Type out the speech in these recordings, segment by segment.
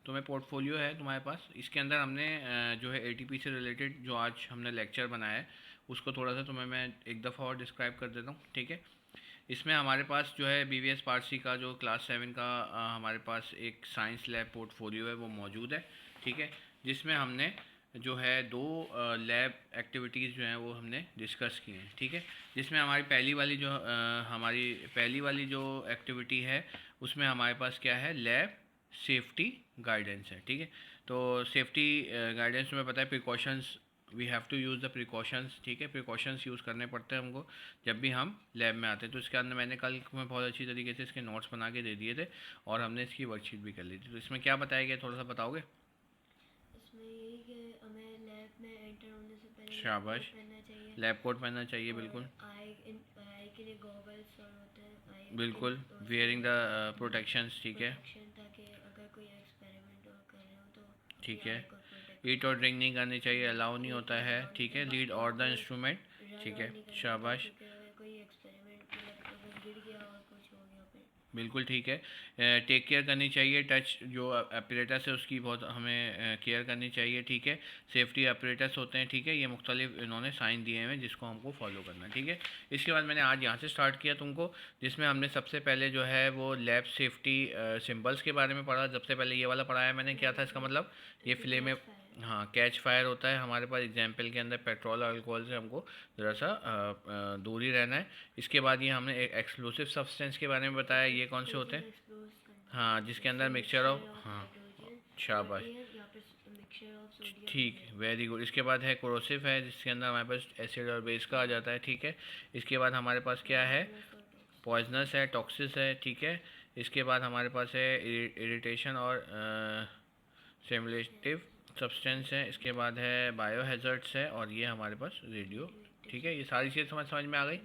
तुम्हें पोर्टफोलियो है तुम्हारे पास, इसके अंदर हमने जो है एटीपी से रिलेटेड जो आज हमने लेक्चर बनाया है उसको थोड़ा सा तुम्हें मैं एक दफ़ा और डिस्क्राइब कर देता हूँ, ठीक है। इसमें हमारे पास जो है बीवीएस पारसी का जो क्लास 7 का हमारे पास एक साइंस लैब पोर्टफोलियो है वो मौजूद है, ठीक है। जिसमें हमने जो है दो लैब एक्टिविटीज़ जो हैं वो हमने डिस्कस की हैं, ठीक है। जिसमें हमारी पहली वाली जो एक्टिविटी है उसमें हमारे पास क्या है, लैब सेफ्टी गाइडेंस है, ठीक है। तो सेफ्टी गाइडेंस में पता है precautions, we have to use the precautions, ठीक है। प्रिकॉशंस यूज़ करने पड़ते हैं हमको जब भी हम लैब में आते हैं। तो इसके अंदर मैंने कल में बहुत अच्छी तरीके से इसके नोट्स बना के दे दिए थे और हमने इसकी वर्कशीट भी कर ली थी। तो इसमें क्या बताया गया, थोड़ा सा बताओगे? इसमें यही कि हमें लैब में एंटर होने से पहले शाबाश, पहनना चाहिए, लैब कोट पहनना चाहिए, बिल्कुल आई के लिए गॉगल्स और होते हैं, बिल्कुल, वियरिंग द प्रोटेक्शंस, ठीक है, ताकि अगर कोई एक्सपेरिमेंट और कर रहे हो तो अपनी ठीक है। आई को प्रोटेक्ट ईट और ड्रिंक नहीं करनी चाहिए, अलाउ नहीं होता है, ठीक है। लीड और द इंस्ट्रूमेंट, ठीक है, नहीं करना शाबाश, क्योंकि अगर कोई एक्सपेरिमेंट मतलब अगर गिर गया और कुछ हो गया फिर बिल्कुल ठीक है। टेक केयर करनी चाहिए, टच जो अपरेटस है उसकी बहुत हमें केयर करनी चाहिए, ठीक है। सेफ्टी अपरेटस होते हैं, ठीक है, ये मुख्तलिफ इन्होंने साइन दिए हैं जिसको हमको फॉलो करना है, ठीक है। इसके बाद मैंने आज यहाँ से स्टार्ट किया तुमको, जिसमें हमने सबसे पहले जो है वो लैब सेफ्टी सिंबल्स के बारे में पढ़ा। सबसे पहले ये वाला पढ़ाया मैंने, क्या था इसका मतलब, ये फ्लेम, हाँ, कैच फायर होता है हमारे पास एग्जाम्पल के अंदर पेट्रोल और अल्कोहल से हमको ज़रा सा दूर ही रहना है। इसके बाद ये हमने एक एक्सप्लोसिव सब्सटेंस के बारे में बताया, ये कौन से होते हैं, हाँ, जिसके अंदर मिक्सचर ऑफ, हाँ, शाबाश, ठीक, वेरी गुड। इसके बाद है कोरोसिव है, जिसके अंदर हमारे पास एसिड और बेस का आ जाता है, ठीक है। इसके बाद हमारे पास क्या है, पॉइजनस है, टॉक्सिस है, ठीक है। इसके बाद हमारे पास है इरिटेशन और सिमुलेटिव सब्सटेंस है। इसके बाद है बायो हैज़र्ड्स है और ये हमारे पास रेडियो, ठीक है। ये सारी चीज़ें समझ में आ गई।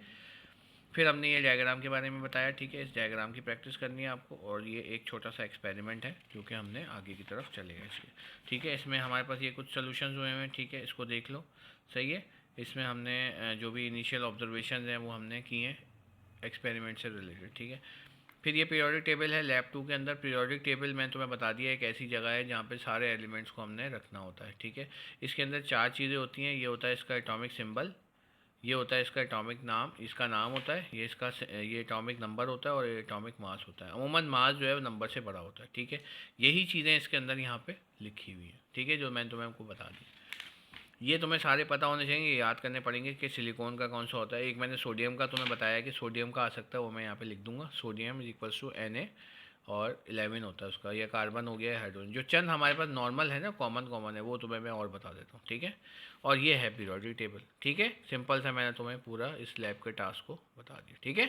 फिर हमने ये डायग्राम के बारे में बताया, ठीक है। इस डायग्राम की प्रैक्टिस करनी है आपको और ये एक छोटा सा एक्सपेरिमेंट है जो कि हमने आगे की तरफ चलेगा इसके, ठीक है। इसमें हमारे पास ये कुछ सोल्यूशंस हुए हैं, ठीक है, इसको देख लो, सही है। इसमें हमने जो भी इनिशियल ऑब्जर्वेशन हैं वो हमने किए हैं एक्सपेरिमेंट से रिलेटेड, ठीक है। फिर ये पीरियोडिक टेबल है लैब 2 के अंदर। पीरियोडिक टेबल मैंने तुम्हें बता दिया एक ऐसी जगह है जहाँ पे सारे एलिमेंट्स को हमने रखना होता है, ठीक है। इसके अंदर 4 चीज़ें होती हैं, ये होता है इसका एटॉमिक सिंबल, ये होता है इसका एटॉमिक नाम, इसका नाम होता है, ये एटॉमिक नंबर होता है और ये एटॉमिक मास होता है। अमूमन मास जो है वो नंबर से बड़ा होता है, ठीक है। यही चीज़ें इसके अंदर यहाँ पे लिखी हुई हैं, ठीक है, जो मैंने तुम्हें आपको बता दी। ये तुम्हें सारे पता होने चाहिए, याद करने पड़ेंगे कि सिलिकॉन का कौन सा होता है। एक मैंने सोडियम का तुम्हें बताया कि सोडियम का आ सकता है, वो मैं यहाँ पे लिख दूंगा, sodium is equals to Na और 11 होता है उसका। यह कार्बन हो गया है, हाइड्रोजन। जो चंद हमारे पास नॉर्मल है ना, कॉमन है, वो तुम्हें मैं और बता देता हूँ, ठीक है। और ये है पीरियोडिक टेबल, ठीक है। सिंपल सा मैंने तुम्हें पूरा इस लैब के टास्क को बता दिया, ठीक है।